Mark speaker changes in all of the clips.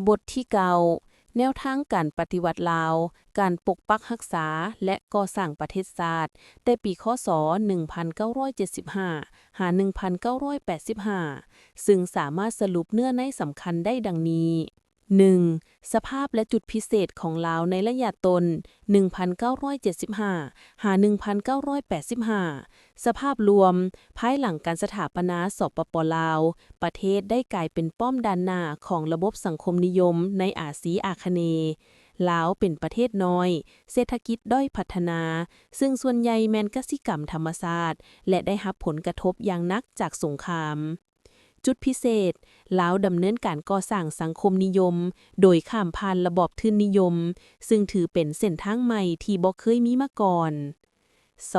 Speaker 1: บทที่เก้าแนวทางการปฏิวัติลาว การปกปักรักษา และก่อสร้างประเทศชาติแต่ปีคศ 1975 หา 1985 ซึ่งสามารถสรุปเนื้อในสำคัญได้ดังนี้ 1. สภาพและจุดพิเศษของลาวในระยะต้น 1975 หา 1985 สภาพรวม ภายหลังการสถาปนาสปป.ลาว ประเทศได้กลายเป็นป้อมด้านหน้าของระบบสังคมนิยมในอาซีอาคเนย์ลาวเป็นประเทศน้อย เศรษฐกิจด้อยพัฒนา ซึ่งส่วนใหญ่แม่นกสิกรรมธรรมชาติและได้รับผลกระทบอย่างหนักจากสงคราม จุดพิเศษลาวดำเนินการก่อสร้างสังคมนิยม โดยข้ามผ่านระบอบทุนนิยม ซึ่งถือเป็นเส้นทางใหม่ที่บ่เคยมีมาก่อน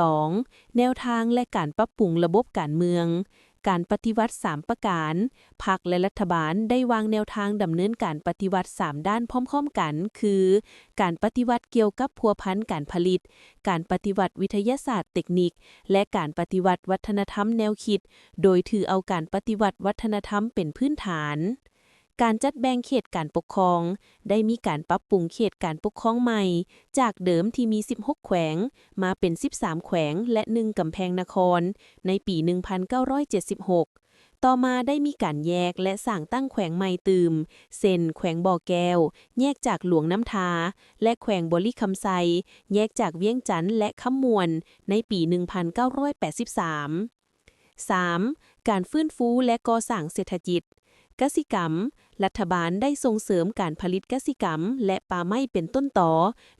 Speaker 1: 2. แนวทางและการปรับปรุงระบบการเมือง การปฏิวัติ 3 ประการ พรรคและรัฐบาลได้วางแนวทางดำเนินการปฏิวัติ 3 ด้านพร้อมๆกัน คือ การปฏิวัติเกี่ยวกับพัวพันการผลิต การปฏิวัติวิทยาศาสตร์เทคนิค และการปฏิวัติวัฒนธรรมแนวคิด โดยถือเอาการปฏิวัติวัฒนธรรมเป็นพื้นฐาน การจัดแบ่งเขตการปกครอง ได้มีการปรับปรุงเขตการปกครองใหม่ จากเดิมที่มี 16 แขวง มาเป็น 13 แขวง และ 1 กำแพงนคร ในปี 1976 ต่อมาได้มีการแยกและสร้างตั้งแขวงใหม่ตืมเช่นแขวงบ่อแก้ว แยกจากหลวงน้ำทา และแขวงบริคำไซแยกจากเวียงจันทน์และคำมวน ในปี 1983 3. การฟื้นฟูและก่อสร้างเศรษฐกิจกสิกรรม รัฐบาลได้ส่งเสริมการผลิตกสิกรรมและป่าไม้เป็นต้นตอ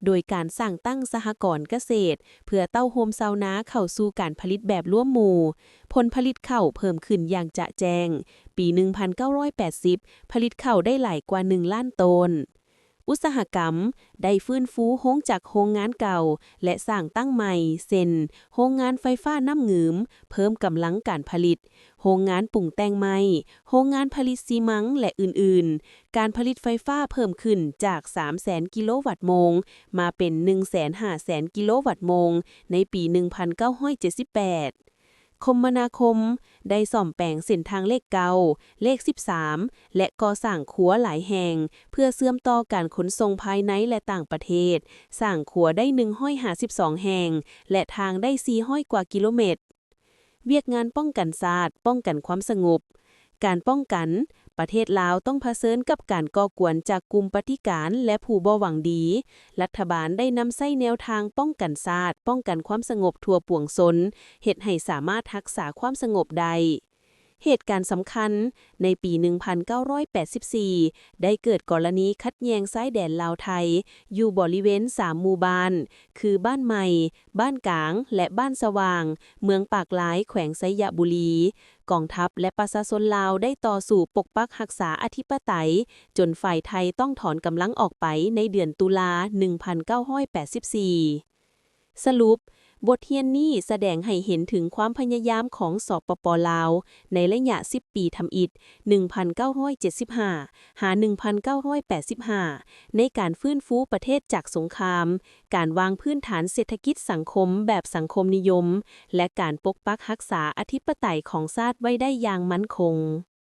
Speaker 1: โดยการสร้างตั้งสหกรณ์เกษตรเพื่อเต้าโฮมชาวนาเข้าสู่การผลิตแบบร่วมหมู่ผลผลิตข้าวเพิ่มขึ้นอย่างจะแจ้งปี 1980 ผลิตข้าวได้หลายกว่า 1 ล้านตนอุตสาหกรรมได้ฟื้นฟูโรงจักรโรงงานเก่าและสร้างตั้งใหม่เช่นโรงงานไฟฟ้าน้ำหงืมเพิ่มกำลังการผลิตโรงงานปรุงแต่งไม้โรงงานผลิตซีมังและอื่นๆการผลิตไฟฟ้าเพิ่มขึ้นจาก 300,000 กิโลวัตต์โมงมาเป็น 150,000 กิโลวัตต์โมงในปี 1978คมนาคมได้ซ่อมแปลงเส้นทางเลขเก่าเลข 13 และก่อสร้างขัวหลายแห่งเพื่อเชื่อมต่อการขนส่งภายในและต่างประเทศสร้างขัวได้152แห่งและทางได้400 กว่ากิโลเมตรเวียกงานป้องกันชาติป้องกันความสงบการป้องกันประเทศลาวต้องเผชิญกับการก่อกวนจากกลุ่มปฏิการและผู้บ่หวังดีรัฐบาลได้นำใช้แนวทางป้องกันชาติป้องกันความสงบทั่วปวงชนเฮ็ดให้สามารถรักษาความสงบได้เหตุการณ์สำคัญในปี 1984 ได้เกิดกรณีขัดแย้งชายแดนลาวไทยอยู่บริเวณ 3 หมู่บ้าน คือบ้านใหม่ บ้านกลาง และบ้านสว่าง เมืองปากหลายแขวงไชยบุรี กองทัพและประชาชนลาวได้ต่อสู้ปกปักรักษาอธิปไตยจนฝ่ายไทยต้องถอนกำลังออกไปในเดือนตุลา 1984 สรุปบทเรียนนี้แสดงให้เห็นถึงความพยายามของสปป.ลาวในระยะ 10 ปีทำอิฐ 1975 หา 1985 ในการฟื้นฟูประเทศจากสงคราม การวางพื้นฐานเศรษฐกิจสังคมแบบสังคมนิยม และการปกปักรักษาอธิปไตยของชาติไว้ได้อย่างมั่นคง